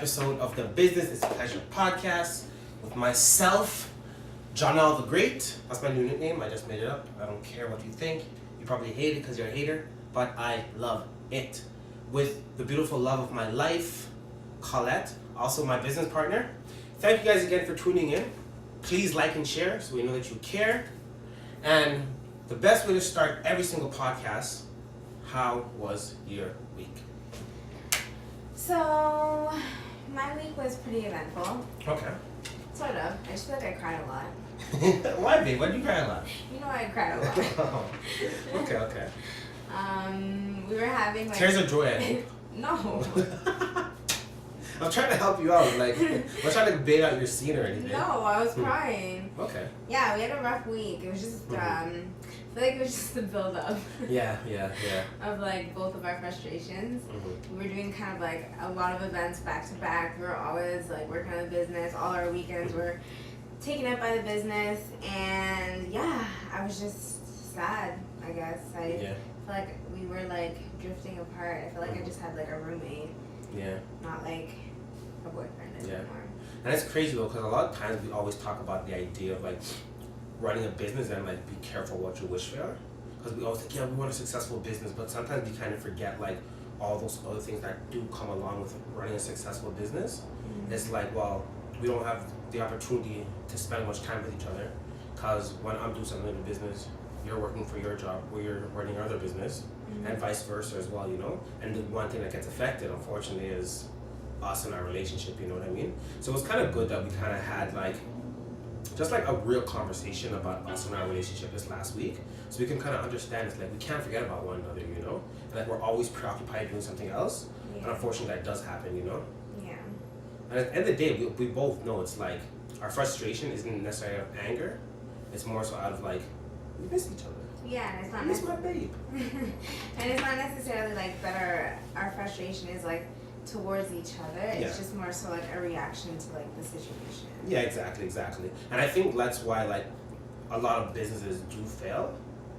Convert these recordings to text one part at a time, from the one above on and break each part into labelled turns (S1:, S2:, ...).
S1: episode of the Business is Pleasure podcast with myself, Jonell the Great. That's my new nickname. I just made it up. I don't care what you think. You probably hate it because you're a hater, but I love it. With the beautiful love of my life, Colette, also my business partner. Thank you guys again for tuning in. Please like and share so we know that you care. And the best way to start every single podcast, how was your week?
S2: So, my week was pretty eventful.
S1: Okay.
S2: Sort of. I just feel like I cried a lot.
S1: Why, babe? Why do you cry a lot?
S2: You know I cried a lot.
S1: Okay.
S2: We were having like...
S1: Tears of joy, I hope.
S2: No.
S1: I'm trying to help you out. Like, I'm trying to bait out your scene or anything.
S2: No, I was crying.
S1: Okay.
S2: Yeah, we had a rough week. It was just, I feel like it was just the build-up.
S1: Yeah.
S2: Of like both of our frustrations.
S1: Mm-hmm.
S2: We were doing kind of like a lot of events back to back. We were always like working on the business. All our weekends were taken up by the business. And yeah, I was just sad, I guess. I feel like we were like drifting apart. I feel like I just had like a roommate.
S1: Yeah.
S2: Not like a boyfriend anymore.
S1: And it's crazy though, because a lot of times we always talk about the idea of like running a business and like be careful what you wish for. Because we always think, yeah, we want a successful business, but sometimes we kind of forget like all those other things that do come along with running a successful business. Mm-hmm. It's like, well, we don't have the opportunity to spend much time with each other, because when I'm doing something in the business, you're working for your job or you're running your other business, and vice versa as well, you know? And the one thing that gets affected, unfortunately, is us and our relationship, you know what I mean? So it was kind of good that we kind of had like just like a real conversation about us and our relationship this last week, so we can kind of understand it's like we can't forget about one another, you know? And like we're always preoccupied doing something else, and unfortunately that does happen, you know?
S2: Yeah.
S1: And at the end of the day, we both know it's like our frustration isn't necessarily out of anger, it's more so out of like, we miss each other.
S2: Yeah, and it's not
S1: Miss my babe.
S2: and it's not necessarily like that our frustration is like towards each other. It's just more so like a reaction to like the situation.
S1: Yeah, exactly. And I think that's why like a lot of businesses do fail,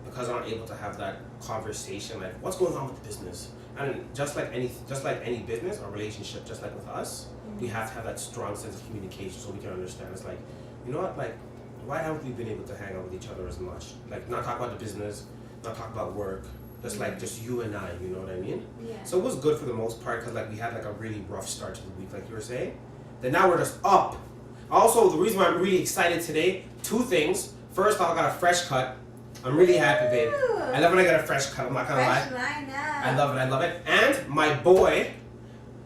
S1: because they're not able to have that conversation like what's going on with the business. And just like any business or relationship, just like with us, we have to have that strong sense of communication so we can understand. It's like, you know what, like why haven't we been able to hang out with each other as much? Like not talk about the business, not talk about work, just you and I, you know what I mean?
S2: Yeah.
S1: So it was good for the most part, because like we had like a really rough start to the week, like you were saying. Then now we're just up. Also, the reason why I'm really excited today, two things. First off, I got a fresh cut. I'm really happy, babe. I love when I get a fresh cut, I'm not gonna lie. I love it. And my boy,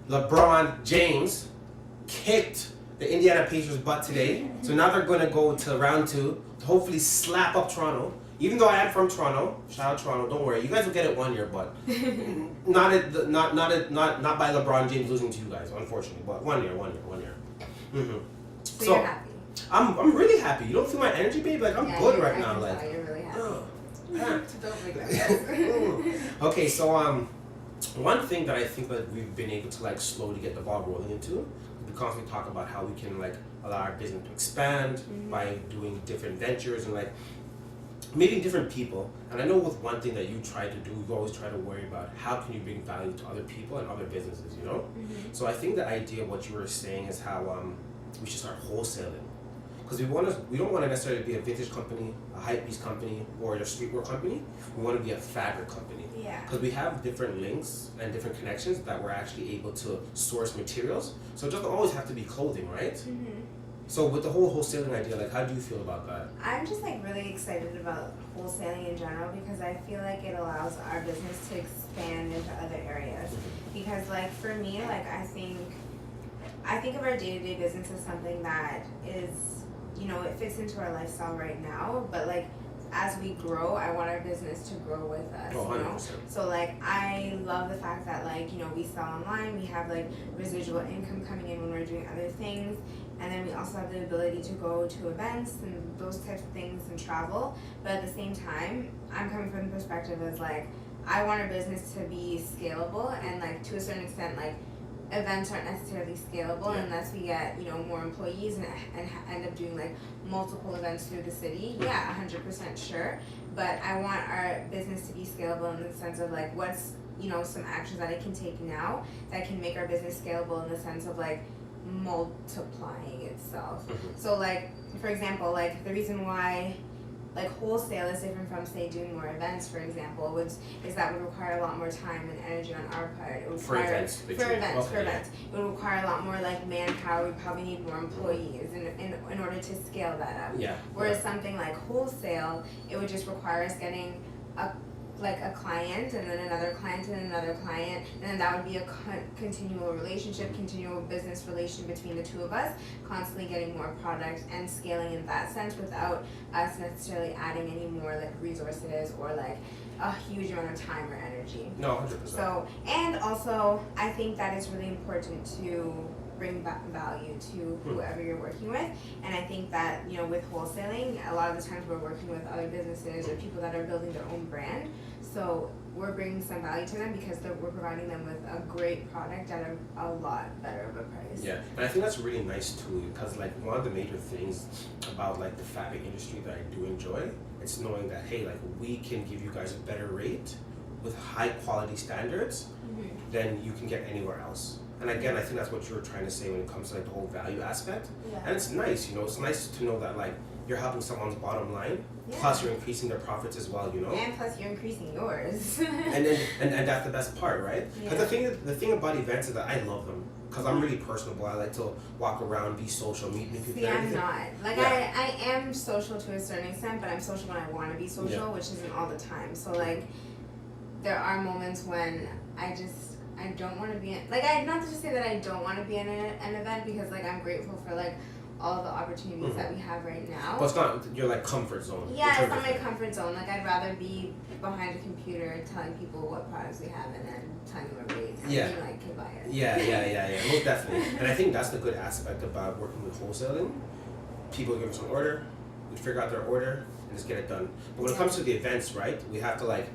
S1: LeBron James, kicked the Indiana Pacers' butt today. So now they're going to go to round 2 to hopefully slap up Toronto. Even though I am from Toronto, shout out Toronto, don't worry. You guys will get it one year, but not by LeBron James losing to you guys, unfortunately. But one year. Mm-hmm.
S2: So you're happy?
S1: I'm really happy. You don't feel my energy, babe? Like I'm good right now. Like
S2: you're really happy. Don't make that
S1: face. Okay, so one thing that I think that we've been able to like slowly get the ball rolling into, we constantly talk about how we can like allow our business to expand by doing different ventures and like meeting different people. And I know with one thing that you try to do, you always try to worry about how can you bring value to other people and other businesses, you know? So I think the idea of what you were saying is how we should start wholesaling. Because we don't want to necessarily be a vintage company, a hypebeast company, or a streetwear company. We want to be a fabric company.
S2: Yeah.
S1: Because we have different links and different connections that we're actually able to source materials. So it doesn't always have to be clothing, right? So with the whole wholesaling idea, like how do you feel about that?
S2: I'm just like really excited about wholesaling in general, because I feel like it allows our business to expand into other areas. Because like for me, like I think of our day-to-day business as something that is, you know, it fits into our lifestyle right now, but like as we grow, I want our business to grow with us.
S1: Oh, 100%.
S2: You know? So like I love the fact that like, you know, we sell online, we have like residual income coming in when we're doing other things, and then we also have the ability to go to events and those types of things and travel. But at the same time, I'm coming from the perspective as like I want our business to be scalable, and like to a certain extent, like events aren't necessarily scalable unless we get, you know, more employees and end up doing like multiple events through the city. Yeah, 100% sure. But I want our business to be scalable in the sense of like what's you know, some actions that I can take now that can make our business scalable in the sense of like multiplying itself. So like, for example, like the reason why like wholesale is different from say doing more events, for example, which is that would require a lot more time and energy on our part. It would require, for events. It would require a lot more like manpower. We probably need more employees in order to scale that up. Whereas something like wholesale, it would just require us getting a client and then another client and another client, and then that would be a continual relationship, continual business relation between the two of us, constantly getting more product and scaling in that sense without us necessarily adding any more like resources or like a huge amount of time or energy.
S1: No, 100%.
S2: So, and also I think that is really important to bring back value to whoever you're working with. And I think that, you know, with wholesaling, a lot of the times we're working with other businesses or people that are building their own brand. So we're bringing some value to them because we're providing them with a great product at a lot better of a price.
S1: Yeah, and I think that's really nice too, because like one of the major things about like the fabric industry that I do enjoy, it's knowing that, hey, like we can give you guys a better rate with high quality standards than you can get anywhere else. And again, I think that's what you were trying to say when it comes to like the whole value aspect. And it's nice, you know, it's nice to know that like you're helping someone's bottom line, plus you're increasing their profits as well, you know.
S2: And plus you're increasing yours.
S1: and that's the best part, right? Because the thing about events is that I love them. Because I'm really personable. I like to walk around, be social, meet new people.
S2: See, I'm not. Like I am social to a certain extent, but I'm social when I want to be social, which isn't all the time. So like, there are moments when I don't want to be in, like, not to say that I don't want to be in an event, because like I'm grateful for like all the opportunities that we have right now.
S1: But it's not your like comfort zone.
S2: Yeah, it's not my comfort zone. Like I'd rather be behind a computer telling people what products we have and then telling them a rate and being like, can buy it.
S1: Yeah, most definitely. And I think that's the good aspect about working with wholesaling. People give us an order, we figure out their order, and just get it done. But when it comes to the events, right, we have to like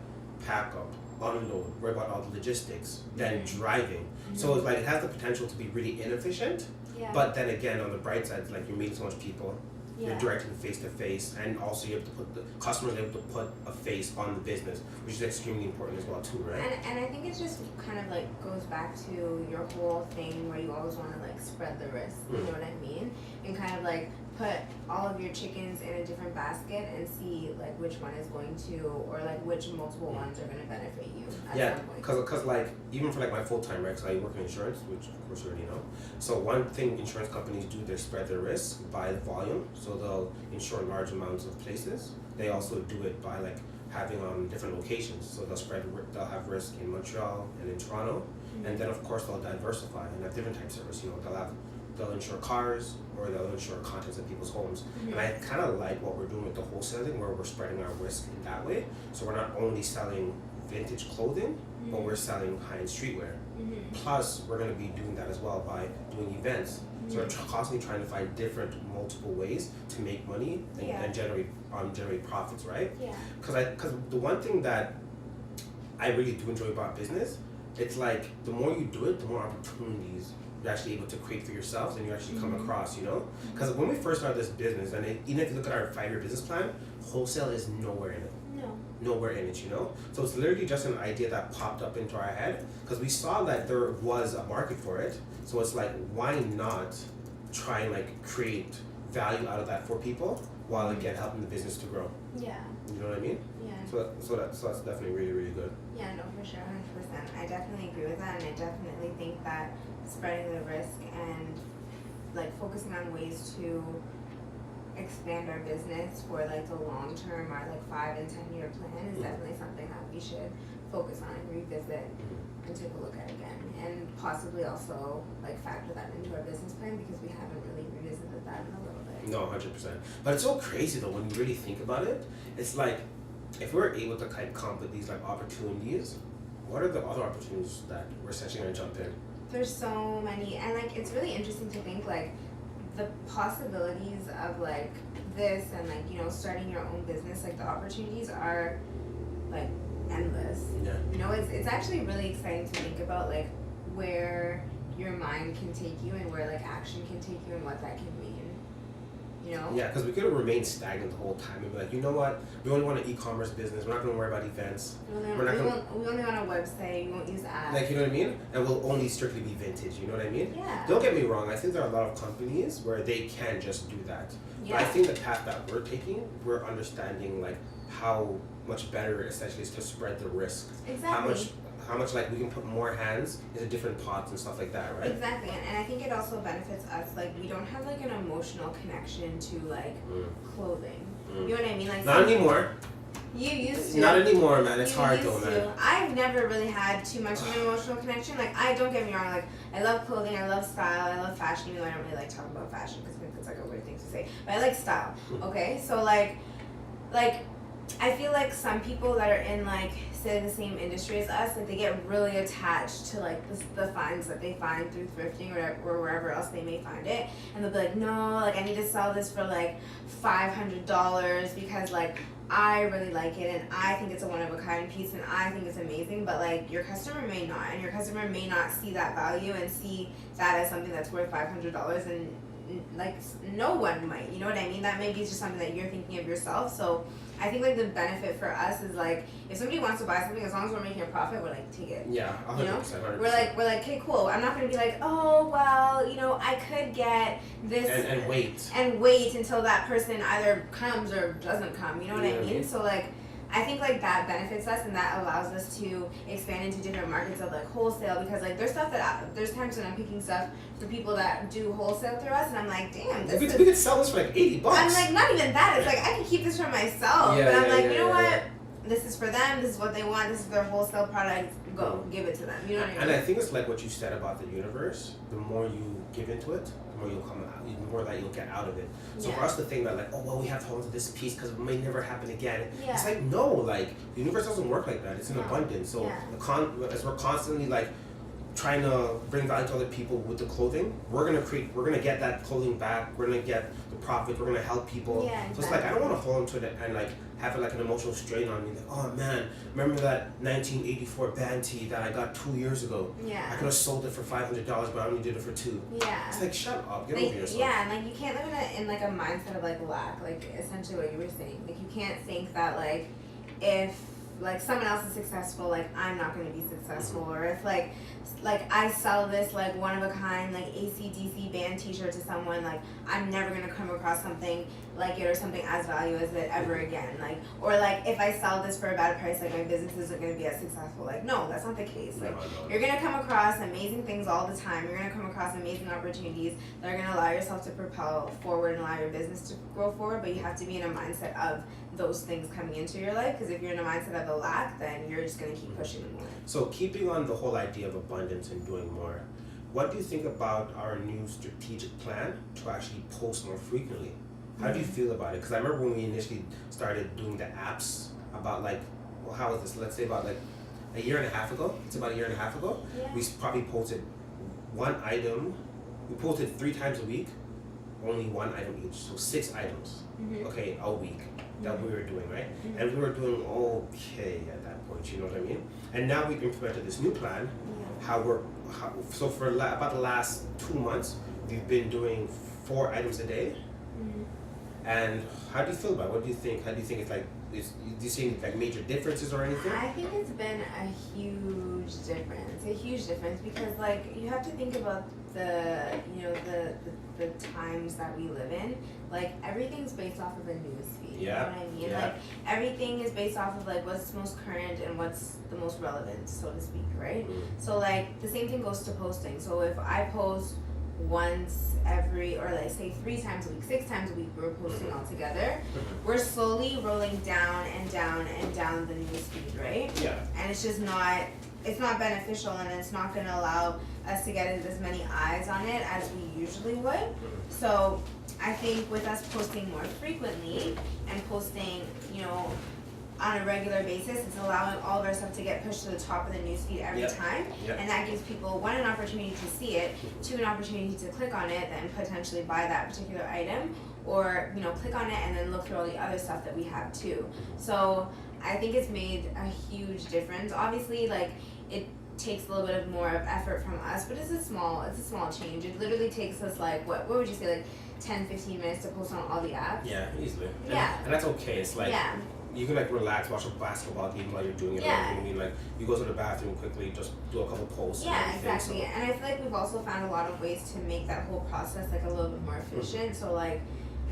S1: pack up, unload, worry about all the logistics, then driving. So it's like it has the potential to be really inefficient. But then again, on the bright side, like you're meeting so much people, you're directing face to face, and also you have to put the customers able to put a face on the business, which is extremely important as well too, right?
S2: And I think it just kind of like goes back to your whole thing where you always want to like spread the risk, you know what I mean? And kind of like put all of your chickens in a different basket and see like which one is going to, or like which multiple ones are going to benefit you at some point.
S1: Because like even for like my full-time, right, because I work in insurance, which of course you already know. So one thing insurance companies do, they spread their risk by volume. So they'll insure large amounts of places. They also do it by like having different locations. So they'll have risk in Montreal and in Toronto, and then of course they'll diversify and have different types of risk. You know, they'll insure cars, or they'll insure contents of people's homes. And I kind of like what we're doing with the wholesaling, where we're spreading our risk in that way. So we're not only selling vintage clothing, but we're selling high-end streetwear. Plus, we're going to be doing that as well by doing events. So we're constantly trying to find different, multiple ways to make money and generate profits, right? Because the one thing that I really do enjoy about business, it's like the more you do it, the more opportunities you're actually able to create for yourselves and you actually come across, you know? Because when we first started this business, and even if you look at our 5-year business plan, wholesale is nowhere in it. Nowhere in it, you know? So it's literally just an idea that popped up into our head because we saw that there was a market for it. So it's like, why not try and like create value out of that for people while again helping the business to grow? You know what I mean? So that's definitely really, really good.
S2: Yeah, no, for sure, 100%. I definitely agree with that, and I definitely think that spreading the risk and like focusing on ways to expand our business for like the long term, our like 5 and 10 year plan is definitely something that we should focus on and revisit and take a look at again, and possibly also like factor that into our business plan because we haven't really revisited that in a little bit.
S1: No, 100%. But it's so crazy though when you really think about it. It's like if we're able to kind of come up with these like opportunities, what are the other opportunities that we're essentially gonna jump in?
S2: There's so many, and like it's really interesting to think like the possibilities of like this and like, you know, starting your own business, like the opportunities are like endless. You know, it's actually really exciting to think about like where your mind can take you and where like action can take you and what that can mean. you know?
S1: Yeah, because we could have remained stagnant the whole time and be like, you know what? We only want an e-commerce business. We're not going to worry about events.
S2: We
S1: We're not gonna,
S2: only want a website. We won't use ads.
S1: like, you know what I mean? And we'll only strictly be vintage. You know what I mean?
S2: Yeah.
S1: Don't get me wrong. I think there are a lot of companies where they can just do that.
S2: Yeah.
S1: But I think the path that we're taking, we're understanding like how much better essentially is to spread the risk.
S2: Exactly.
S1: How much like we can put more hands into different pots and stuff like that, right?
S2: Exactly, and I think it also benefits us. Like we don't have like an emotional connection to like clothing. You know what I mean? Like
S1: not anymore.
S2: You used to.
S1: Not anymore, man. It's hard
S2: used
S1: though, man.
S2: I've never really had too much of an emotional connection. Like I don't get me wrong. Like I love clothing, I love style, I love fashion. Even though I don't really like talking about fashion because I think it's like a weird thing to say. But I like style. Okay, so like I feel like some people that are in like say the same industry as us, like they get really attached to like the finds that they find through thrifting or wherever else they may find it, and they'll be like, no, like I need to sell this for like $500 because like I really like it and I think it's a one of a kind piece and I think it's amazing, but like your customer may not, and your customer may not see that value and see that as something that's worth $500, and like no one might, you know what I mean? That maybe it's just something that you're thinking of yourself. So I think like the benefit for us is like if somebody wants to buy something, as long as we're making a profit, we're like take it.
S1: Yeah, 100%.
S2: You know?
S1: 100%.
S2: We're like okay, cool. I'm not gonna be like, oh well, you know, I could get this
S1: and
S2: wait until that person either comes or doesn't come. You know what I mean? So like I think like that benefits us and that allows us to expand into different markets of like wholesale, because like there's stuff that there's times when I'm picking stuff for people that do wholesale through us and I'm like, damn,
S1: we could sell this for like $80.
S2: I'm like, not even that. It's like I can keep this for myself.
S1: Yeah,
S2: but I'm like,
S1: you know
S2: what? This is for them. This is what they want. This is their wholesale product. Go give it to them. You know what I mean?
S1: And I think it's like what you said about the universe. The more you give into it, the more you'll come out. The more that you'll get out of it. So for us to think that like, oh well, we have to hold on to this piece because it may never happen again.
S2: Yeah.
S1: It's like no, like the universe doesn't work like that. It's in abundance. So as we're constantly like trying to bring value to other people with the clothing, we're gonna get that clothing back. We're gonna get the profit. We're gonna help people.
S2: Yeah, exactly.
S1: So it's like I don't want to hold on to it and like have it like an emotional strain on me. Like, oh man, remember that 1984 band tee that I got 2 years ago?
S2: Yeah.
S1: I could have sold it for $500, but I only did it for $2.
S2: Yeah.
S1: It's like shut up, get
S2: like,
S1: over yourself.
S2: Yeah, and like you can't live in like a mindset of like lack, like essentially what you were saying. Like you can't think that like if like someone else is successful, like I'm not going to be successful, or if like I sell this like one of a kind like AC/DC band t-shirt to someone, like I'm never going to come across something like it or something as value as it ever again, like, or like if I sell this for a bad price, like my business isn't going to be as successful. Like no, that's not the case. Like you're going to come across amazing things all the time. You're going to come across amazing opportunities that are going to allow yourself to propel forward and allow your business to grow forward, but you have to be in a mindset of those things coming into your life, because if you're in a mindset of a lack, then you're just going to keep pushing more.
S1: So keeping on the whole idea of abundance and doing more, what do you think about our new strategic plan to actually post more frequently? How do you feel about it? Because I remember when we initially started doing the apps about like, well, how is this? Let's say about like a year and a half ago. It's about a year and a half ago.
S2: Yeah.
S1: We probably posted one item. We posted 3 times a week, only one item each. So 6 items, okay, a week that we were doing, right? And we were doing okay at that point, you know what I mean? And now we've implemented this new plan. So for about the last 2 months, we've been doing 4 items a day. And how do you feel about it? What do you think? How do you think it's like? Do you see any like major differences or anything?
S2: I think it's been a huge difference, because like you have to think about the times that we live in. Like everything's based off of a news feed.
S1: Yeah.
S2: You know what I mean?
S1: Yeah.
S2: Like everything is based off of like what's most current and what's the most relevant, so to speak, right? So like the same thing goes to posting. So if I post once every, or like say 3 times a week, 6 times a week we're posting all together, we're slowly rolling down and down and down the news feed, right?
S1: Yeah.
S2: And it's just not, it's not beneficial, and it's not going to allow us to get as many eyes on it as we usually would. So I think with us posting more frequently and posting, you know, on a regular basis, it's allowing all of our stuff to get pushed to the top of the newsfeed every time. And that gives people, 1, an opportunity to see it, 2, an opportunity to click on it and potentially buy that particular item, or, you know, click on it and then look through all the other stuff that we have too. So I think it's made a huge difference. Obviously, like, it takes a little bit of more of effort from us, but it's a small change. It literally takes us like, what would you say, like 10-15 minutes to post on all the apps.
S1: Yeah, easily.
S2: Yeah.
S1: And that's okay. It's like
S2: Yeah.
S1: you can like relax, watch a basketball game while you're doing it.
S2: Yeah.
S1: Like, you know what I mean? Like you go to the bathroom quickly, just do a couple posts.
S2: Yeah,
S1: and everything,
S2: exactly.
S1: So.
S2: And I feel like we've also found a lot of ways to make that whole process like a little bit more efficient. So like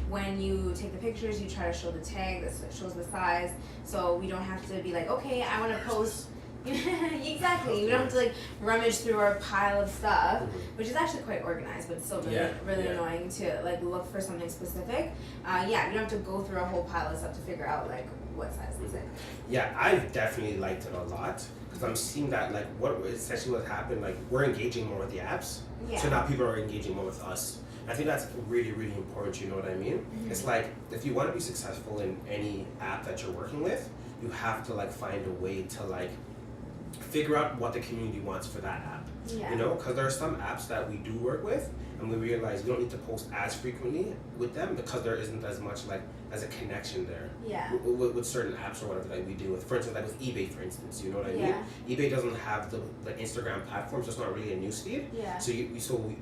S2: when you take the pictures, you try to show the tag that shows the size, so we don't have to be like, okay, I want to post. Exactly. We don't have to like rummage through our pile of stuff, which is actually quite organized, but it's still really annoying to like look for something specific. You don't have to go through a whole pile of stuff to figure out like what size is it.
S1: Yeah, I've definitely liked it a lot because I'm seeing that like what happened, like we're engaging more with the apps, so now people are engaging more with us. I think that's really, really important, you know what I mean?
S2: Mm-hmm.
S1: It's like, if you want to be successful in any app that you're working with, you have to like find a way to like figure out what the community wants for that app.
S2: Yeah.
S1: You know, because there are some apps that we do work with and we realize we don't need to post as frequently with them because there isn't as much like as a connection there.
S2: Yeah.
S1: With certain apps or whatever that we deal with. For instance, like with eBay, for instance, you know what I mean? eBay doesn't have the Instagram platform, so it's not really a newsfeed.
S2: Yeah.
S1: So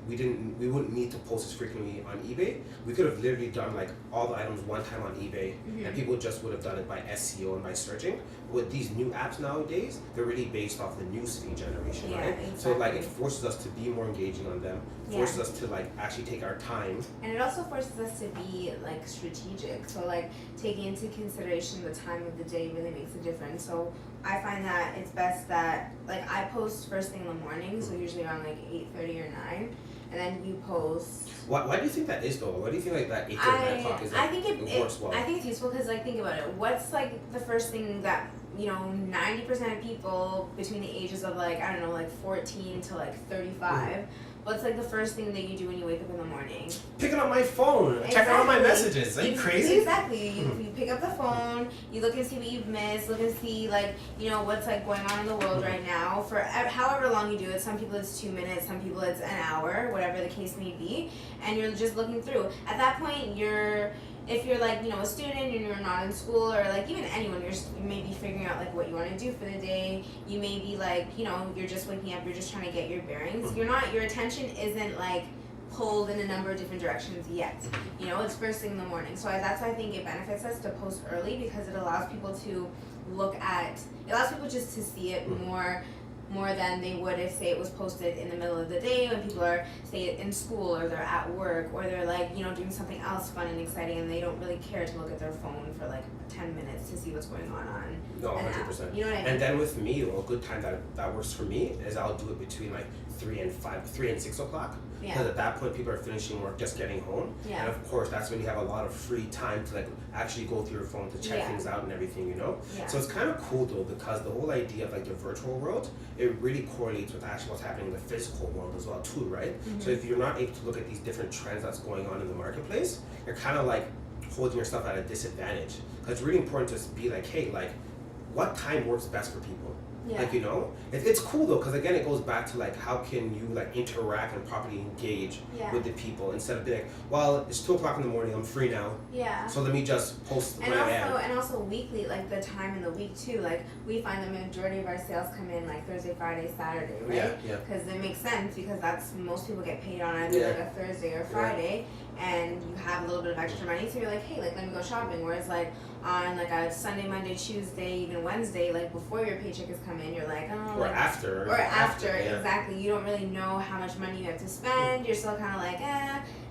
S1: we wouldn't need to post as frequently on eBay. We could have literally done like all the items one time on eBay, and people just would have done it by SEO and by searching. With these new apps nowadays, they're really based off the newsfeed generation, right?
S2: Exactly.
S1: So like it forces us to be more engaging on them, forces us to like actually take our time.
S2: And it also forces us to be like strategic. So like taking into consideration the time of the day really makes a difference. So I find that it's best that like I post first thing in the morning, so usually around like 8:30 or 9, and then you post.
S1: Why do you think that is though? Why do you think like that 8 to 9 o'clock is like,
S2: I think it
S1: works well?
S2: I think it's useful because like think about it. What's like the first thing that 90% of people between the ages of like I don't know like 14 to like 35. What's like the first thing that you do when you wake up in the morning?
S1: Picking up my phone, checking out my messages. Are you crazy?
S2: Exactly. You pick up the phone, you look and see what you've missed, look and see like what's like going on in the world right now. For however long you do it, some people it's 2 minutes, some people it's an hour, whatever the case may be, and you're just looking through. At that point, if you're like a student and you're not in school or like even anyone, you may be figuring out like what you want to do for the day. You may be like you're just waking up, you're just trying to get your bearings. Your attention isn't like pulled in a number of different directions yet. It's first thing in the morning. So that's why I think it benefits us to post early because it allows people just to see it more than they would if say it was posted in the middle of the day when people are say in school or they're at work or they're like doing something else fun and exciting and they don't really care to look at their phone for like 10 minutes to see what's going on.
S1: No, 100%.
S2: You know what I mean?
S1: And then with me, a good time that works for me is I'll do it between like 3 and 6 o'clock. Because at that point people are finishing work, just getting home. And of course that's when you have a lot of free time to like actually go through your phone to check things out and everything, So it's kind of cool though because the whole idea of like the virtual world, it really correlates with actually what's happening in the physical world as well too, right? So if you're not able to look at these different trends that's going on in the marketplace, you're kind of like holding yourself at a disadvantage. Because it's really important to be like, hey, like what time works best for people? Like, it's cool though, because again, it goes back to like, how can you like interact and properly engage with the people instead of being like, well, it's 2 o'clock in the morning, I'm free now. So let me just post when I am.
S2: And also weekly, like the time in the week too, like we find the majority of our sales come in like Thursday, Friday, Saturday, right? Because it makes sense because that's most people get paid on either like a Thursday or Friday. And you have a little bit of extra money, so you're like, hey, like let me go shopping. Whereas like on like a Sunday, Monday, Tuesday, even Wednesday, like before your paycheck is coming, you're like, oh.
S1: Or after,
S2: exactly. You don't really know how much money you have to spend. You're still kind of like,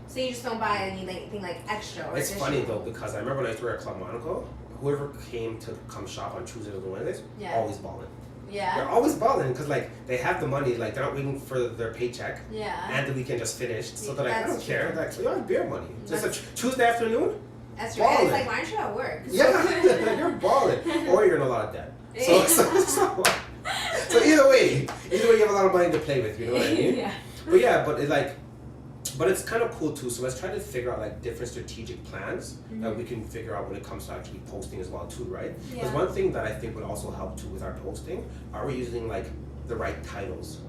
S2: So you just don't buy anything like extra. Or
S1: it's funny though because I remember when I used to work at Club Monaco, whoever came to come shop on Tuesdays or Wednesdays, always balling. They're always balling because like they have the money, like they're not waiting for their paycheck. And the weekend just finished, so they're like, I don't care. Like, so you have beer money. Just a Tuesday afternoon.
S2: That's right. Balling. It's like, why aren't you at work?
S1: You're balling, or you're in a lot of debt. So either way, you have a lot of money to play with. You know what I mean? But it's kind of cool too. So let's try to figure out like different strategic plans that we can figure out when it comes to actually posting as well too, right? Because one thing that I think would also help too with our posting, are we using like the right titles?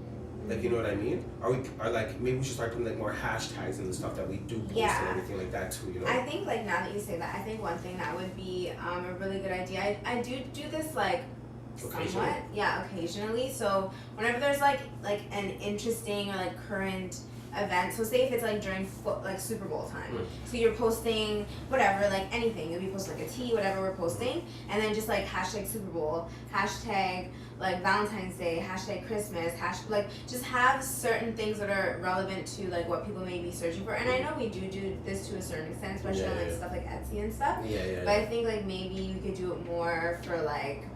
S1: Like, you know what I mean? Are like maybe we should start putting like more hashtags and the stuff that we do post and everything like that too,
S2: I think like now that you say that, I think one thing that would be a really good idea. I do this like somewhat, occasionally. So whenever there's like an interesting or like current events. So say if it's like during like Super Bowl time, so you're posting whatever, like anything. You'll be posting like a tea, whatever we're posting, and then just like hashtag Super Bowl, hashtag like Valentine's Day, hashtag Christmas, like just have certain things that are relevant to like what people may be searching for. And I know we do this to a certain extent, especially on like stuff like Etsy and stuff. But I think like maybe we could do it more for like,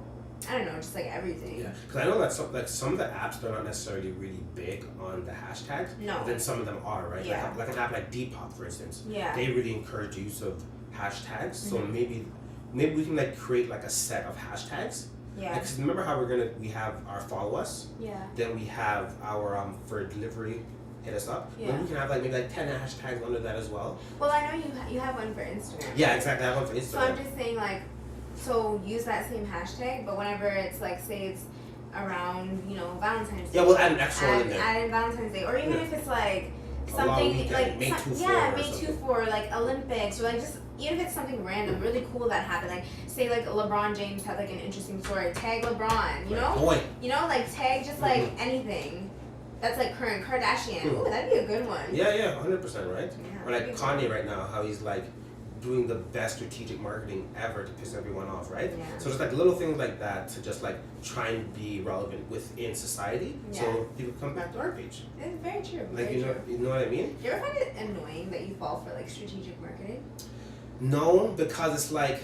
S2: I don't know, just like everything.
S1: Yeah, because I know that some of the apps, they're not necessarily really big on the hashtags.
S2: No.
S1: But then some of them are, right?
S2: Yeah.
S1: Like an app like Depop, for instance.
S2: Yeah.
S1: They really encourage use of hashtags. So maybe we can like create like a set of hashtags.
S2: Yeah.
S1: Because remember how we have our follow us.
S2: Yeah.
S1: Then we have our for delivery, hit us up.
S2: Yeah.
S1: Then we can have like maybe like 10 hashtags under that as well.
S2: Well, I know you have one for Instagram.
S1: Yeah, exactly. I have one for Instagram.
S2: So I'm just saying like, so use that same hashtag, but whenever it's like, say it's around, you know, Valentine's Day.
S1: Yeah, we'll add an extra one in there.
S2: Add in Valentine's Day, or even if it's like
S1: A
S2: something
S1: long weekend,
S2: like
S1: May 2-4
S2: May
S1: or something.
S2: 2-4, like Olympics, or like just even if it's something random, really cool that happened. Like say like LeBron James had like an interesting story. Tag LeBron, you know?
S1: Boy.
S2: You know, like tag just like anything. That's like current Kardashian. Ooh, that'd be a good one.
S1: Yeah, 100%, right?
S2: Yeah,
S1: Or like Kanye right now, how he's like doing the best strategic marketing ever to piss everyone off, right?
S2: Yeah.
S1: So just like little things like that to just like try and be relevant within society,
S2: Yeah.
S1: so people come back to our page.
S2: It's very true.
S1: Like
S2: Very true.
S1: you know what I mean?
S2: Do you ever find it annoying that you fall for like strategic marketing?
S1: No, because it's like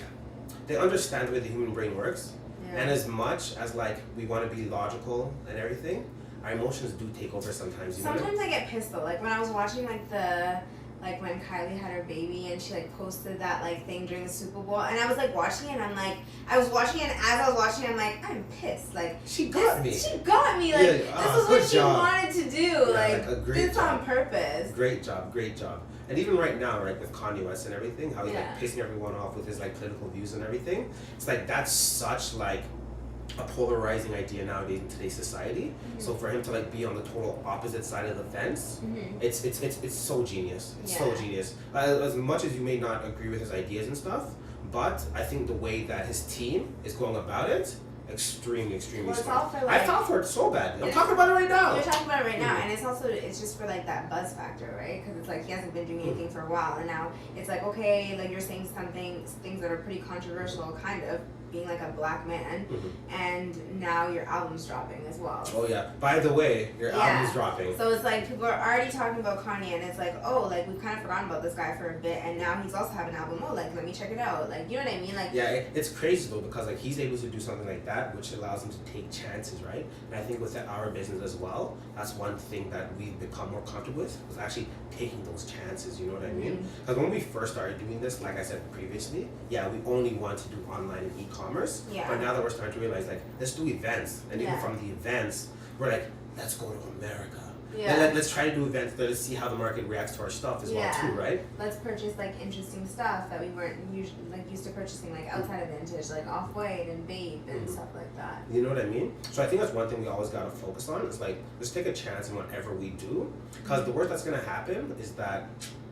S1: they understand the way the human brain works,
S2: Yeah.
S1: and as much as like we want to be logical and everything, our emotions do take over sometimes. You know?
S2: Sometimes I get pissed though. Like when I was watching like when Kylie had her baby and she like posted that like thing during the Super Bowl, and I was like watching it and I'm like, I was watching it, and as I was watching it I'm like, I'm pissed. Like
S1: She got me.
S2: She got me. Like this is
S1: good
S2: what she
S1: job.
S2: wanted to do.
S1: Yeah,
S2: like
S1: a great
S2: this
S1: job.
S2: on purpose.
S1: Great job. And even right now, right, with Kanye West and everything, how he's
S2: Yeah.
S1: like pissing everyone off with his like political views and everything. It's like that's such like a polarizing idea nowadays in today's society. So for him to like be on the total opposite side of the fence, it's so genius. It's so
S2: Yeah.
S1: genius. As much as you may not agree with his ideas and stuff, but I think the way that his team is going about it, extremely
S2: Well, it's
S1: smart.
S2: all for,
S1: I
S2: like-
S1: fell for it so bad. I'm
S2: It's-
S1: talking about it right now.
S2: You're talking about it right now, and it's just for like that buzz factor, right? Because it's like he hasn't been doing anything for a while, and now it's like, okay, like you're saying things that are pretty controversial, kind of being like a black man, and now your album's dropping as well.
S1: Oh yeah. By the way, your
S2: Yeah.
S1: album's dropping.
S2: So it's like people are already talking about Kanye, and it's like, oh, like we've kind of forgotten about this guy for a bit, and now he's also having an album. Oh, like let me check it out. Like you know what I mean? Like
S1: Yeah, it's crazy though because like he's able to do something like that, which allows him to take chances, right? And I think with our business as well, that's one thing that we've become more comfortable with, was actually taking those chances. You know what I mean? Because when we first started doing this, like I said previously, yeah, we only want to do online and e-commerce.
S2: Yeah.
S1: But now that we're starting to realize, like, let's do events, and even
S2: Yeah.
S1: from the events, we're like, let's go to America.
S2: Yeah.
S1: And let's try to do events. Let's see how the market reacts to our stuff as well too, right?
S2: let's purchase like interesting stuff that we weren't used to purchasing like outside of Vintage, like Off-White and Bape and stuff like that.
S1: You know what I mean? So I think that's one thing we always gotta focus on is like, let's take a chance in whatever we do, because the worst that's gonna happen is that,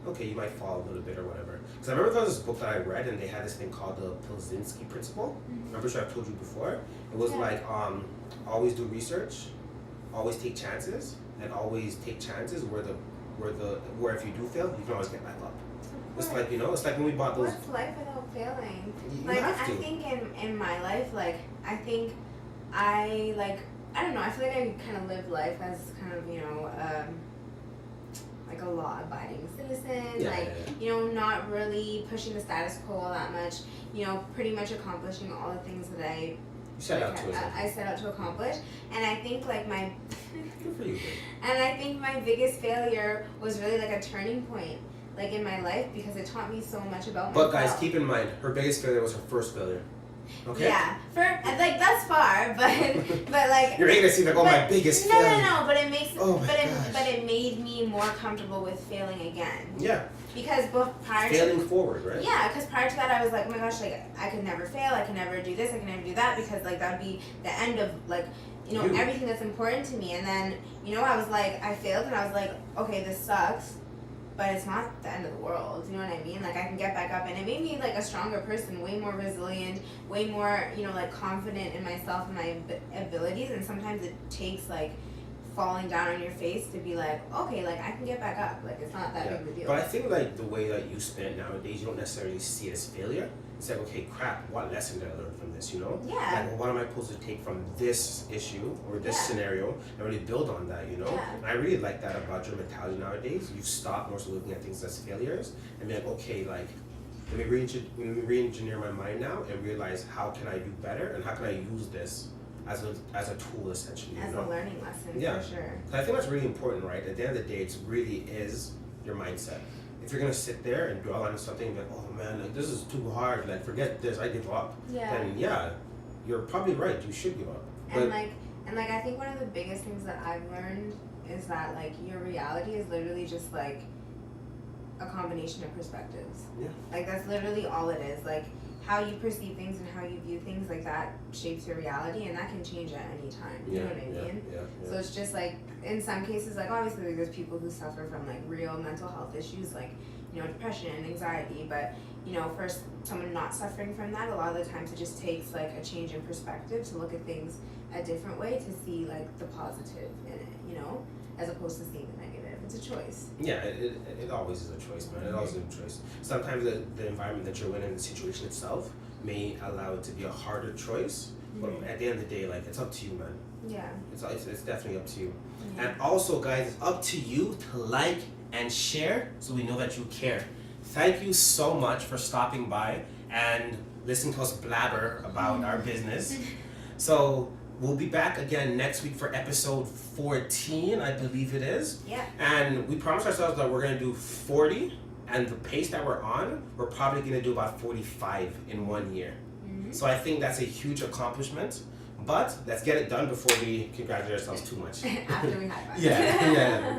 S1: okay, you might fall a little bit or whatever. Because I remember there was this book that I read and they had this thing called the Pilzinski Principle. I'm pretty sure I've told you before. It was like, always do research, always take chances, and always take chances where if you do fail, you can always get back up. It's like, you know, it's like when we bought those.
S2: What's life without failing?
S1: You
S2: Like
S1: have
S2: I
S1: to.
S2: think in my life, like I think I don't know, I feel like I kind of live life as kind of, you know, like a law-abiding citizen, you know, not really pushing the status quo all that much, you know, pretty much accomplishing all the things that
S1: You set out to
S2: I set out to accomplish. And I think like my
S1: Good for you, babe.
S2: and I think my biggest failure was really like a turning point like in my life because it taught me so much about
S1: But
S2: myself.
S1: guys, keep in mind, her biggest failure was her first failure. Okay?
S2: Yeah, for like that's far, but like
S1: You're gonna see like, oh, my
S2: but-
S1: biggest
S2: no,
S1: failure.
S2: No, but it makes
S1: Oh my
S2: but
S1: gosh.
S2: it made me more comfortable with failing again
S1: Yeah,
S2: because prior
S1: failing
S2: to
S1: forward, right?
S2: yeah, because prior to that I was like, oh my gosh, like I could never fail, I can never do this, I can never do that because like that would be the end of like you know everything that's important to me. And then you know I was like I failed and I was like, okay, this sucks. But it's not the end of the world, you know what I mean? Like, I can get back up, and it made me, like, a stronger person, way more resilient, way more, you know, like, confident in myself and my abilities, and sometimes it takes, like, falling down on your face to be like, okay, like I can get back up. Like it's not that big of a deal.
S1: But I think like the way that you spin it nowadays, you don't necessarily see it as failure. It's like, okay, crap, what lesson did I learn from this, you know?
S2: Yeah.
S1: Like, well, what am I supposed to take from this issue or this scenario and really build on that, you know?
S2: Yeah.
S1: And I really like that about your mentality nowadays. You stop more so looking at things as failures and be like, okay, like, let me re-engineer my mind now and realize how can I do better and how can I use this as a tool, essentially.
S2: As
S1: you know?
S2: a learning lesson,
S1: Yeah.
S2: for sure.
S1: I think that's really important, right? At the end of the day, it really is your mindset. If you're gonna sit there and dwell on something and be like, oh man, like this is too hard, like forget this, I give up.
S2: Yeah.
S1: Then yeah, you're probably right. You should give up.
S2: And like I think one of the biggest things that I've learned is that like your reality is literally just like a combination of perspectives.
S1: Yeah.
S2: Like that's literally all it is. Like how you perceive things and how you view things, like that shapes your reality, and that can change at any time. You know what I mean?
S1: Yeah.
S2: So it's just like in some cases, like obviously there's people who suffer from like real mental health issues, like you know depression and anxiety. But you know, for someone not suffering from that, a lot of the times it just takes like a change in perspective to look at things a different way, to see like the positive in it. You know, as opposed to seeing the negative. It's a choice.
S1: Yeah, it always is a choice, man. It always is a choice. Sometimes the environment that you're in and the situation itself may allow it to be a harder choice, but at the end of the day, like it's up to you, man.
S2: Yeah.
S1: It's definitely up to you.
S2: Yeah.
S1: And also, guys, it's up to you to like and share so we know that you care. Thank you so much for stopping by and listening to us blabber about our business. So we'll be back again next week for episode 14, I believe it is.
S2: Yeah.
S1: And we promised ourselves that we're gonna do 40, and the pace that we're on, we're probably gonna do about 45 in 1 year. So I think that's a huge accomplishment. But let's get it done before we congratulate ourselves too much.
S2: After we high five.
S1: Yeah.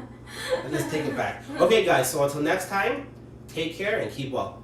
S1: Let's take it back. Okay, guys, so until next time, take care and keep well.